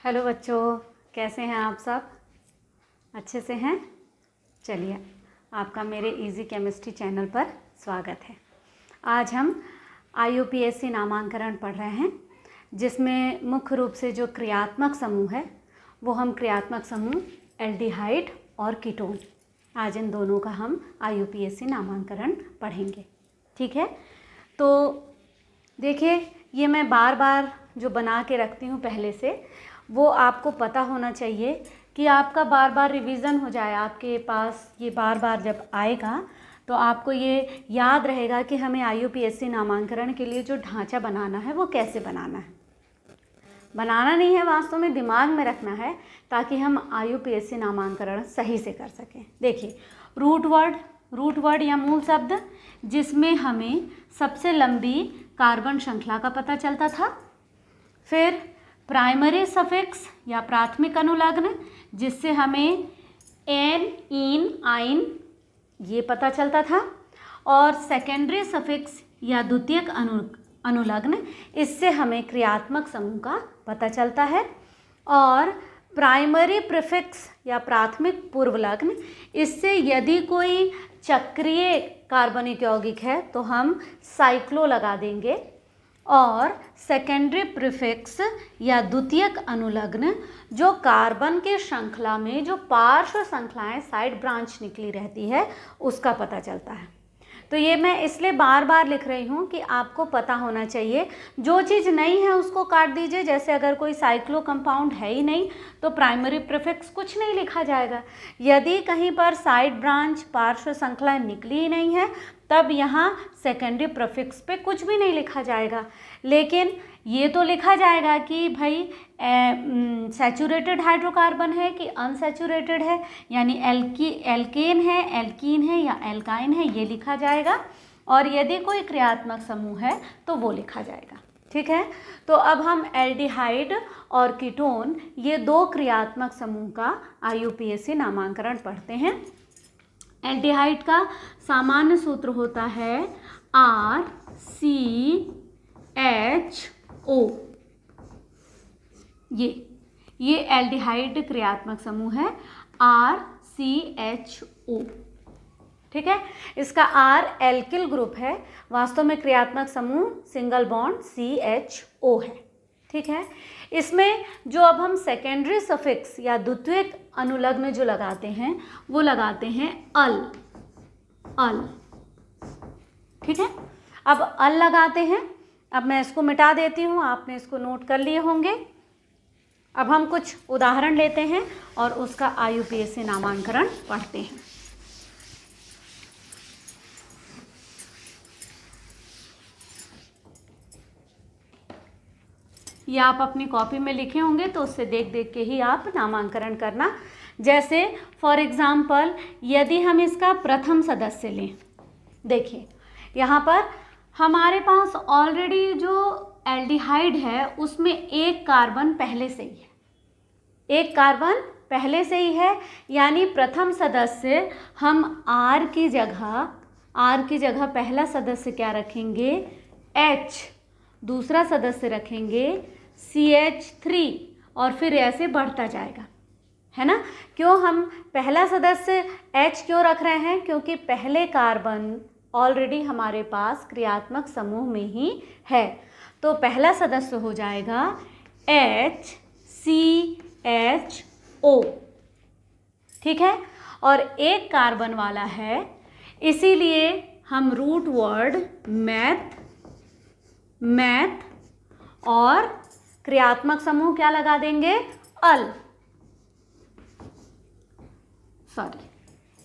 Hello बच्चों, कैसे हैं आप सब? अच्छे से हैं? चलिए, आपका मेरे इजी केमिस्ट्री चैनल पर स्वागत है। आज हम IUPAC नामांकन पढ़ रहे हैं, जिसमें मुख्य रूप से जो क्रियात्मक समूह है वो हम क्रियात्मक समूह एल्डिहाइड और कीटोन, आज इन दोनों का हम IUPAC नामांकन पढ़ेंगे। ठीक है, तो देखिए, ये मैं बार बार जो बना के रखती हूँ पहले से, वो आपको पता होना चाहिए कि आपका बार बार रिवीजन हो जाए। आपके पास ये बार बार जब आएगा तो आपको ये याद रहेगा कि हमें IUPAC नामांकन के लिए जो ढांचा बनाना है वो कैसे बनाना है। बनाना नहीं है, वास्तव में दिमाग में रखना है, ताकि हम IUPAC नामांकन सही से कर सकें। देखिए, रूट वर्ड या मूल शब्द, जिसमें हमें सबसे लंबी कार्बन श्रृंखला का पता चलता था। फिर प्राइमरी सफिक्स या प्राथमिक अनुलग्न, जिससे हमें एन, इन, आइन ये पता चलता था। और सेकेंडरी सफिक्स या द्वितीयक अनुलग्न, इससे हमें क्रियात्मक समूह का पता चलता है। और प्राइमरी प्रीफिक्स या प्राथमिक पूर्वलग्न, इससे यदि कोई चक्रीय कार्बनिक यौगिक है तो हम साइक्लो लगा देंगे। और सेकेंडरी प्रीफिक्स या द्वितीयक अनुलग्न, जो कार्बन के श्रृंखला में जो पार्श्व श्रृंखलाएं साइड ब्रांच निकली रहती है उसका पता चलता है। तो ये मैं इसलिए बार बार लिख रही हूँ कि आपको पता होना चाहिए। जो चीज़ नहीं है उसको काट दीजिए। जैसे अगर कोई साइक्लो कंपाउंड है ही नहीं तो प्राइमरी प्रीफिक्स कुछ नहीं लिखा जाएगा। यदि कहीं पर साइड ब्रांच पार्श्व श्रृंखलाएं निकली ही नहीं है तब यहाँ सेकेंडरी प्रीफिक्स पे कुछ भी नहीं लिखा जाएगा। लेकिन ये तो लिखा जाएगा कि भाई सैचुरेटेड हाइड्रोकार्बन है कि अनसैचुरेटेड है, यानी एल्केन है, एल्कीन है या एल्काइन है, ये लिखा जाएगा। और यदि कोई क्रियात्मक समूह है तो वो लिखा जाएगा। ठीक है, तो अब हम एल्डिहाइड और कीटोन, ये दो क्रियात्मक समूह का IUPAC नामांकन पढ़ते हैं। एल्डिहाइड का सामान्य सूत्र होता है RCHO। ये एल्डिहाइड क्रियात्मक समूह है RCHO। ठीक है, इसका R एल्किल ग्रुप है, वास्तव में क्रियात्मक समूह सिंगल बॉन्ड CHO है। ठीक है, इसमें जो अब हम सेकेंडरी सफिक्स या द्वितीयक अनुलग्न जो लगाते हैं वो लगाते हैं अल। ठीक है, अब अल लगाते हैं। अब मैं इसको मिटा देती हूँ, आपने इसको नोट कर लिए होंगे। अब हम कुछ उदाहरण लेते हैं और उसका IUPAC नामांकन पढ़ते हैं। ये आप अपनी कॉपी में लिखे होंगे तो उससे देख देख के ही आप नामांकन करना। जैसे फॉर एग्जाम्पल, यदि हम इसका प्रथम सदस्य लें, देखिए यहाँ पर हमारे पास ऑलरेडी जो एल्डिहाइड है उसमें एक कार्बन पहले से ही है, एक कार्बन पहले से ही है, यानी प्रथम सदस्य हम R की जगह पहला सदस्य क्या रखेंगे? H, दूसरा सदस्य रखेंगे CH3 और फिर ऐसे बढ़ता जाएगा, है ना। क्यों हम पहला सदस्य H क्यों रख रहे हैं? क्योंकि पहले कार्बन ऑलरेडी हमारे पास क्रियात्मक समूह में ही है। तो पहला सदस्य हो जाएगा HCHO। ठीक है, और एक कार्बन वाला है, इसीलिए हम रूट वर्ड मैथ और क्रियात्मक समूह क्या लगा देंगे? अल,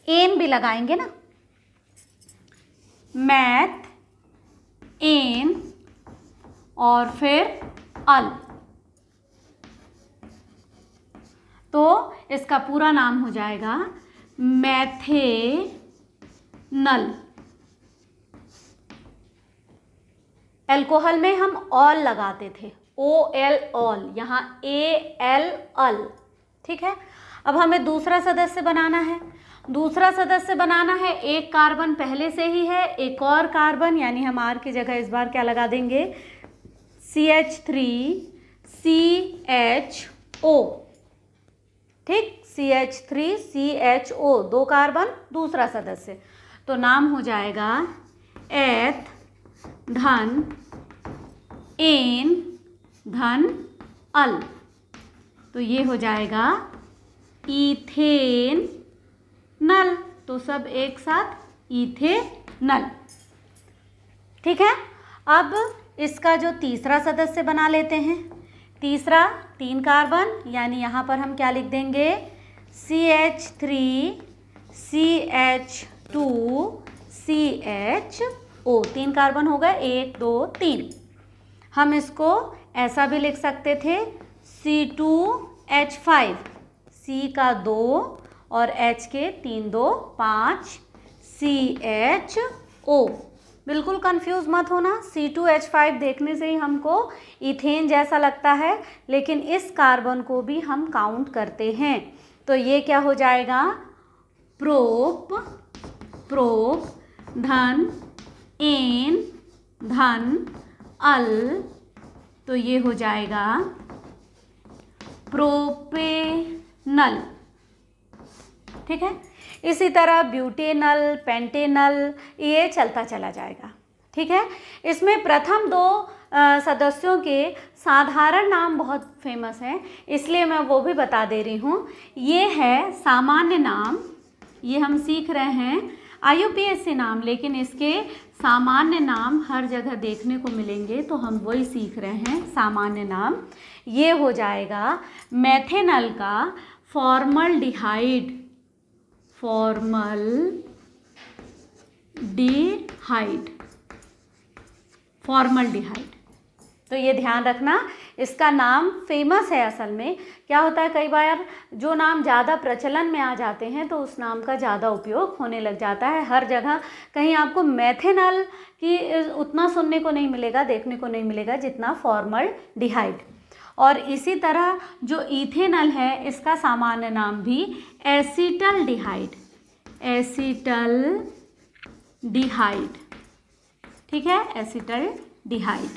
एन भी लगाएंगे ना, मैथ, एन और फिर अल। तो इसका पूरा नाम हो जाएगा मैथेनल। एल्कोहल में हम ऑल लगाते थे, OL ऑल, यहाँ AL अल। ठीक है, अब हमें दूसरा सदस्य बनाना है। एक कार्बन पहले से ही है, एक और कार्बन, यानी हम R की जगह इस बार क्या लगा देंगे? CH3CH ओ, ठीक, CH3CHO, 2 कार्बन, दूसरा सदस्य, तो नाम हो जाएगा एथ धन एन धन अल, तो ये हो जाएगा इथेन नल, तो सब एक साथ इथेनल। ठीक है, अब इसका जो तीसरा सदस्य बना लेते हैं। तीसरा 3 कार्बन, यानी यहाँ पर हम क्या लिख देंगे, CH3CH2CHO, 3 कार्बन हो गए, 1 2 3। हम इसको ऐसा भी लिख सकते थे C2H5, C का 2 और H के 3 2 5 CHO। बिल्कुल कंफ्यूज मत होना, C2H5 देखने से ही हमको इथेन जैसा लगता है, लेकिन इस कार्बन को भी हम काउंट करते हैं, तो ये क्या हो जाएगा, प्रोप धन एन धन अल, तो ये हो जाएगा प्रोपेनल। ठीक है, इसी तरह ब्यूटेनल, पेंटेनल, ये चलता चला जाएगा। ठीक है, इसमें प्रथम 2 सदस्यों के साधारण नाम बहुत फेमस हैं, इसलिए मैं वो भी बता दे रही हूँ। ये है सामान्य नाम, ये हम सीख रहे हैं IUPAC नाम, लेकिन इसके सामान्य नाम हर जगह देखने को मिलेंगे, तो हम वही सीख रहे हैं सामान्य नाम। ये हो जाएगा मेथेनल का फॉर्मलडिहाइड, फॉर्मलडिहाइड। तो ये ध्यान रखना, इसका नाम फेमस है। असल में क्या होता है, कई बार जो नाम ज़्यादा प्रचलन में आ जाते हैं तो उस नाम का ज़्यादा उपयोग होने लग जाता है हर जगह। कहीं आपको मेथेनल की उतना सुनने को नहीं मिलेगा, देखने को नहीं मिलेगा जितना फॉर्मलडिहाइड। और इसी तरह जो इथेनल है, इसका सामान्य नाम भी एसिटल्डिहाइड, एसिटल्डिहाइड। ठीक है, एसिटल्डिहाइड,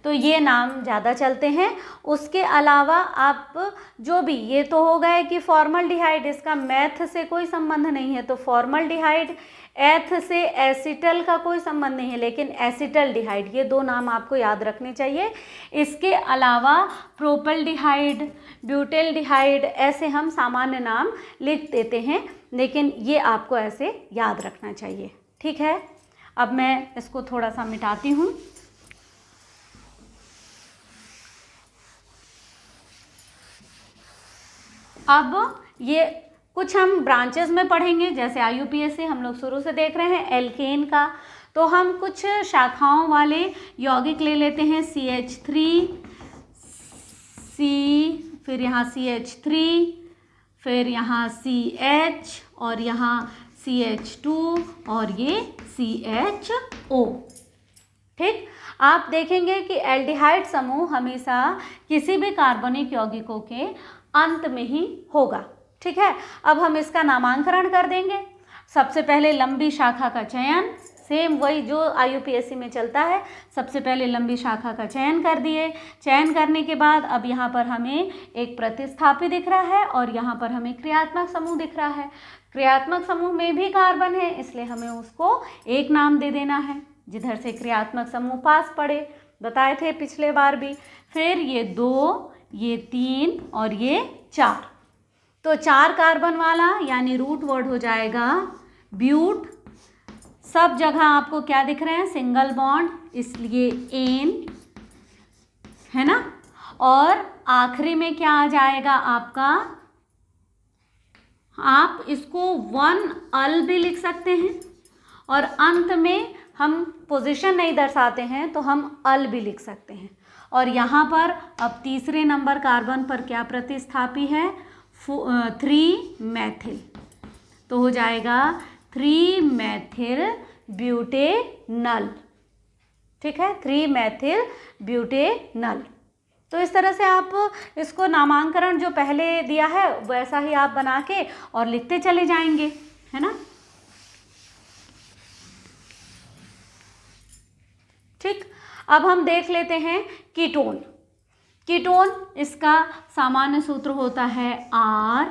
तो ये नाम ज़्यादा चलते हैं। उसके अलावा आप जो भी, ये तो हो गए कि फॉर्मलडिहाइड, इसका मैथ से कोई संबंध नहीं है, तो फॉर्मलडिहाइड, एथ से एसिटल का कोई संबंध नहीं है, लेकिन एसिटल्डिहाइड, ये 2 नाम आपको याद रखने चाहिए। इसके अलावा प्रोपेल्डिहाइड, ब्यूटेल्डिहाइड, ऐसे हम सामान्य नाम लिख देते हैं, लेकिन ये आपको ऐसे याद रखना चाहिए। ठीक है, अब मैं इसको थोड़ा सा मिटाती हूँ। अब ये कुछ हम ब्रांचेस में पढ़ेंगे, जैसे IUPAC हम लोग शुरू से देख रहे हैं एल्केन का, तो हम कुछ शाखाओं वाले यौगिक ले लेते हैं। CH3, फिर यहाँ CH3, फिर यहाँ CH, और यहाँ CH2, और ये CHO। ठीक, आप देखेंगे कि एल्डिहाइड समूह हमेशा किसी भी कार्बनिक यौगिकों के अंत में ही होगा। ठीक है, अब हम इसका नामांकन कर देंगे। सबसे पहले लंबी शाखा का चयन, सेम वही जो IUPAC में चलता है, सबसे पहले लंबी शाखा का चयन कर दिए। चयन करने के बाद अब यहाँ पर हमें एक प्रतिस्थापी दिख रहा है और यहाँ पर हमें क्रियात्मक समूह दिख रहा है। क्रियात्मक समूह में भी कार्बन है, इसलिए हमें उसको एक नाम दे देना है, जिधर से क्रियात्मक समूह पास पड़े, बताए थे पिछले बार भी। फिर ये 2, ये 3 और ये 4, तो 4 कार्बन वाला यानी रूट वर्ड हो जाएगा ब्यूट। सब जगह आपको क्या दिख रहे हैं, सिंगल बॉन्ड, इसलिए एन, है ना। और आखिरी में क्या आ जाएगा आपका, आप इसको 1 अल भी लिख सकते हैं, और अंत में हम पोजीशन नहीं दर्शाते हैं तो हम अल भी लिख सकते हैं। और यहाँ पर अब तीसरे नंबर कार्बन पर क्या प्रतिस्थापी है, 3 मैथिल, तो हो जाएगा 3 मैथिल ब्यूटेनल। ठीक है, 3 मैथिल ब्यूटेनल। तो इस तरह से आप इसको नामांकन जो पहले दिया है वैसा ही आप बना के और लिखते चले जाएंगे, है ना। ठीक, अब हम देख लेते हैं कीटोन। कीटोन, इसका सामान्य सूत्र होता है R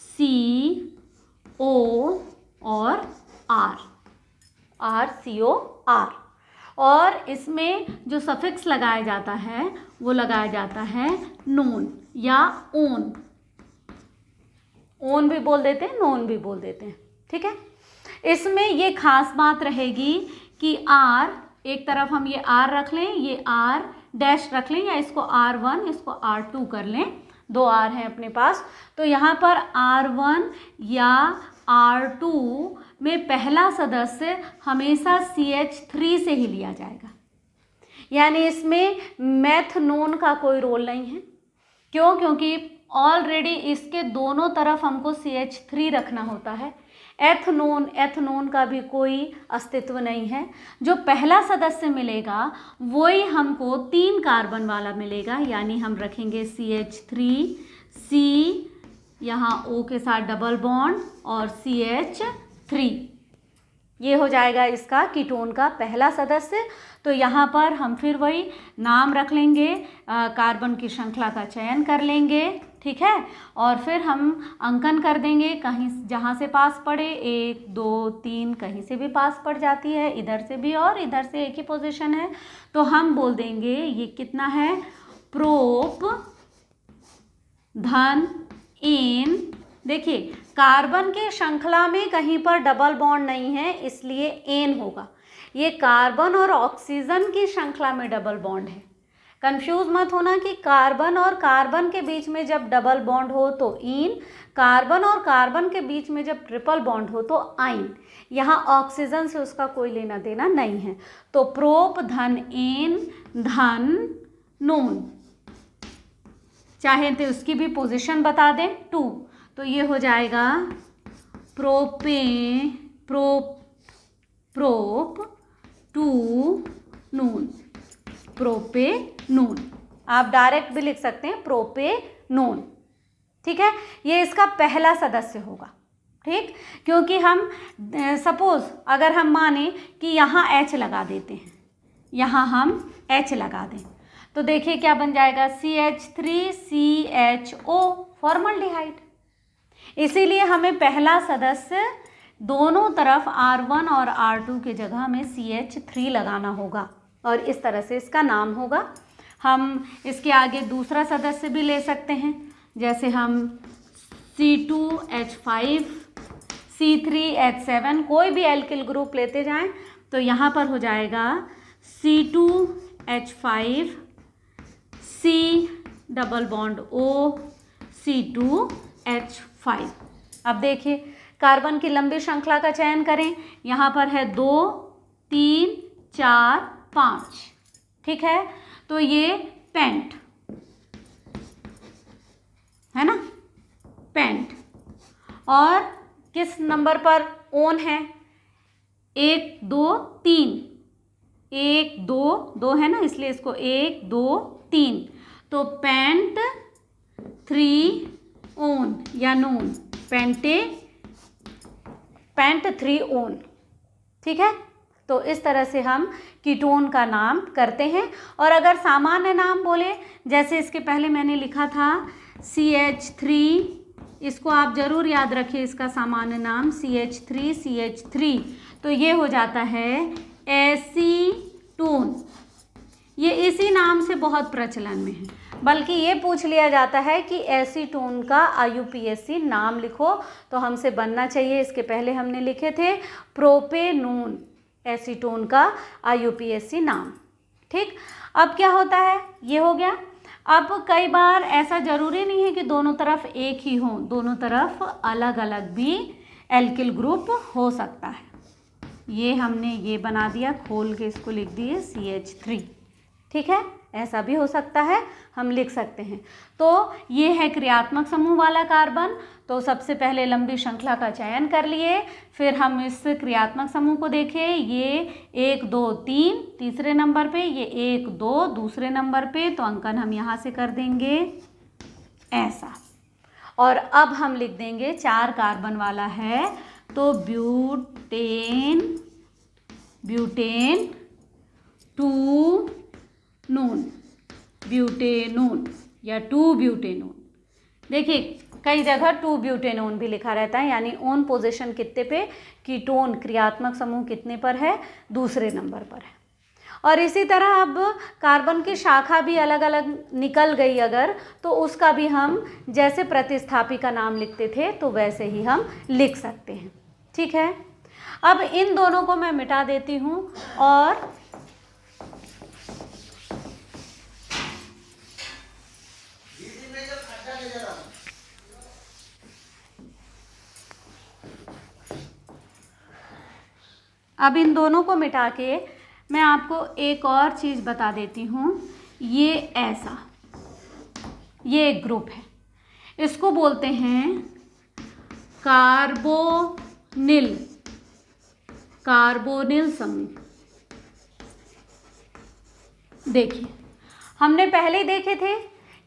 C O और RCOR, और इसमें जो सफिक्स लगाया जाता है वो लगाया जाता है नोन या ओन। ओन भी बोल देते हैं, नोन भी बोल देते हैं, ठीक है। इसमें ये खास बात रहेगी कि R, एक तरफ हम ये R रख लें, ये R डैश रख लें, या इसको R1 इसको R2 कर लें, 2 R हैं अपने पास। तो यहाँ पर R1 या R2 में पहला सदस्य हमेशा CH3 से ही लिया जाएगा, यानी इसमें मेथनोन का कोई रोल नहीं है। क्यों? क्योंकि ऑलरेडी इसके दोनों तरफ हमको CH3 रखना होता है। एथनोन का भी कोई अस्तित्व नहीं है। जो पहला सदस्य मिलेगा वही हमको 3 कार्बन वाला मिलेगा, यानी हम रखेंगे CH3C, यहाँ O के साथ डबल बॉन्ड और CH3, ये हो जाएगा इसका कीटोन का पहला सदस्य। तो यहाँ पर हम फिर वही नाम रख लेंगे, कार्बन की श्रृंखला का चयन कर लेंगे, ठीक है, और फिर हम अंकन कर देंगे कहीं जहाँ से पास पड़े, 1 2 3 कहीं से भी पास पड़ जाती है, इधर से भी और इधर से एक ही पोजीशन है। तो हम बोल देंगे ये कितना है, प्रोप धन एन। देखिए कार्बन के श्रृंखला में कहीं पर डबल बॉन्ड नहीं है, इसलिए एन होगा। ये कार्बन और ऑक्सीजन की श्रृंखला में डबल बॉन्ड है। कंफ्यूज मत होना कि कार्बन और कार्बन के बीच में जब डबल बॉन्ड हो तो इन, कार्बन और कार्बन के बीच में जब ट्रिपल बॉन्ड हो तो आइन। यहाँ ऑक्सीजन से उसका कोई लेना देना नहीं है। तो प्रोप धन एन धन नोन, चाहे तो उसकी भी पोजीशन बता दें 2, तो ये हो जाएगा प्रोप 2 नून, प्रोपेनोन। आप डायरेक्ट भी लिख सकते हैं प्रोपेनोन, ठीक है। ये इसका पहला सदस्य होगा, ठीक, क्योंकि हम सपोज अगर हम माने कि यहाँ H लगा देते हैं, यहाँ हम H लगा दें, तो देखिए क्या बन जाएगा, CH3CHO, फॉर्मल्डिहाइड। इसीलिए हमें पहला सदस्य दोनों तरफ R1 और R2 के जगह में CH3 लगाना होगा, और इस तरह से इसका नाम होगा। हम इसके आगे दूसरा सदस्य भी ले सकते हैं, जैसे हम C2H5, C3H7, कोई भी एल्किल ग्रुप लेते जाएं तो यहाँ पर हो जाएगा C2H5, C double bond O, C2H5। अब देखिए कार्बन की लंबी श्रृंखला का चयन करें, यहाँ पर है 2 3 4 5, ठीक है। तो ये पेंट है ना, पेंट। और किस नंबर पर ओन है, 1 2 3, 1 2 2 है ना, इसलिए इसको 1 2 3, तो पेंट 3 ओन या नोन, पेंट 3 ओन, ठीक है। तो इस तरह से हम कीटोन का नाम करते हैं। और अगर सामान्य नाम बोले, जैसे इसके पहले मैंने लिखा था CH3, इसको आप जरूर याद रखिए, इसका सामान्य नाम CH3, तो ये हो जाता है एसीटोन। ये इसी नाम से बहुत प्रचलन में है, बल्कि ये पूछ लिया जाता है कि एसीटोन का IUPAC नाम लिखो, तो हमसे बनना चाहिए, इसके पहले हमने लिखे थे प्रोपेनोन, एसीटोन का IUPAC नाम, ठीक। अब क्या होता है, ये हो गया। अब कई बार ऐसा ज़रूरी नहीं है कि दोनों तरफ एक ही हो, दोनों तरफ अलग अलग भी एल्किल ग्रुप हो सकता है। ये हमने ये बना दिया, खोल के इसको लिख दिए CH3, ठीक है, ऐसा भी हो सकता है, हम लिख सकते हैं। तो ये है क्रियात्मक समूह वाला कार्बन। तो सबसे पहले लंबी श्रृंखला का चयन कर लिए, फिर हम इस क्रियात्मक समूह को देखें, ये 1 2 3 तीसरे नंबर पे, ये 1 2 दूसरे नंबर पे, तो अंकन हम यहाँ से कर देंगे ऐसा। और अब हम लिख देंगे 4 कार्बन वाला है, तो ब्यूटेन 2 नून, ब्यूटेनोन या 2-ब्यूटेनोन। देखिए कई जगह 2-ब्यूटेनोन भी लिखा रहता है, यानी ओन पोजीशन कितने पे, कीटोन क्रियात्मक समूह कितने पर है, दूसरे नंबर पर है। और इसी तरह अब कार्बन की शाखा भी अलग अलग निकल गई अगर, तो उसका भी हम जैसे प्रतिस्थापी का नाम लिखते थे तो वैसे ही हम लिख सकते हैं। ठीक है, अब इन दोनों को मैं मिटा देती हूँ और अब इन दोनों को मिटा के मैं आपको एक और चीज़ बता देती हूँ। ये ऐसा, ये एक ग्रुप है, इसको बोलते हैं कार्बोनिल, कार्बोनिल समूह। देखिए हमने पहले ही देखे थे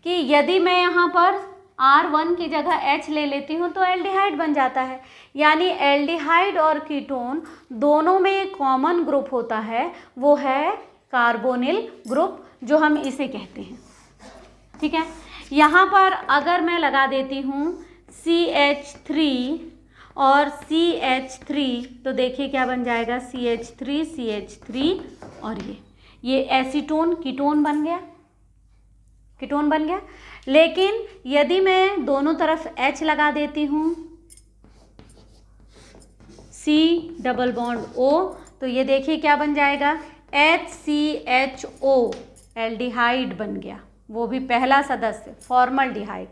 कि यदि मैं यहाँ पर R1 की जगह H ले लेती हूँ तो एल्डिहाइड बन जाता है, यानी एल्डिहाइड और कीटोन दोनों में एक कॉमन ग्रुप होता है, वो है कार्बोनिल ग्रुप, जो हम इसे कहते हैं। ठीक है, यहाँ पर अगर मैं लगा देती हूँ CH3 और CH3 तो देखिए क्या बन जाएगा, CH3 CH3 और ये एसीटोन कीटोन बन गया, कीटोन बन गया। लेकिन यदि मैं दोनों तरफ H लगा देती हूँ, C डबल बॉन्ड O, तो ये देखिए क्या बन जाएगा, HCHO, एल्डिहाइड बन गया, वो भी पहला सदस्य फॉर्मल्डिहाइड।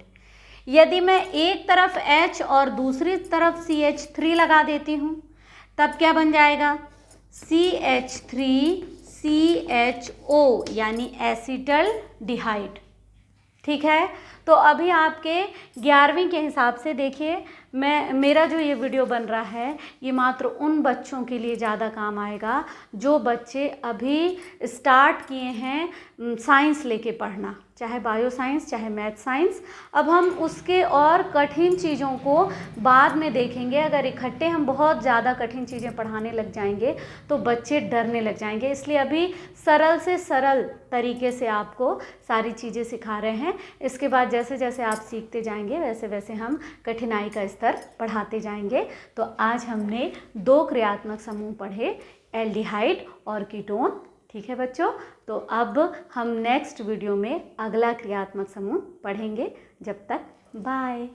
यदि मैं एक तरफ H और दूसरी तरफ CH3 लगा देती हूँ तब क्या बन जाएगा, CH3CHO यानी एसिटल्डिहाइड। ठीक है, तो अभी आपके 11वीं के हिसाब से देखिए मेरा जो ये वीडियो बन रहा है ये मात्र उन बच्चों के लिए ज़्यादा काम आएगा जो बच्चे अभी स्टार्ट किए हैं साइंस लेके पढ़ना, चाहे बायो साइंस चाहे मैथ साइंस। अब हम उसके और कठिन चीज़ों को बाद में देखेंगे। अगर इकट्ठे हम बहुत ज़्यादा कठिन चीज़ें पढ़ाने लग जाएंगे तो बच्चे डरने लग जाएंगे, इसलिए अभी सरल से सरल तरीके से आपको सारी चीज़ें सिखा रहे हैं। इसके बाद जैसे जैसे आप सीखते जाएंगे वैसे वैसे हम कठिनाई का स्तर पढ़ाते जाएंगे। तो आज हमने 2 क्रियात्मक समूह पढ़े, एल्डिहाइड और कीटोन। ठीक है बच्चों, तो अब हम नेक्स्ट वीडियो में अगला क्रियात्मक समूह पढ़ेंगे। जब तक बाय।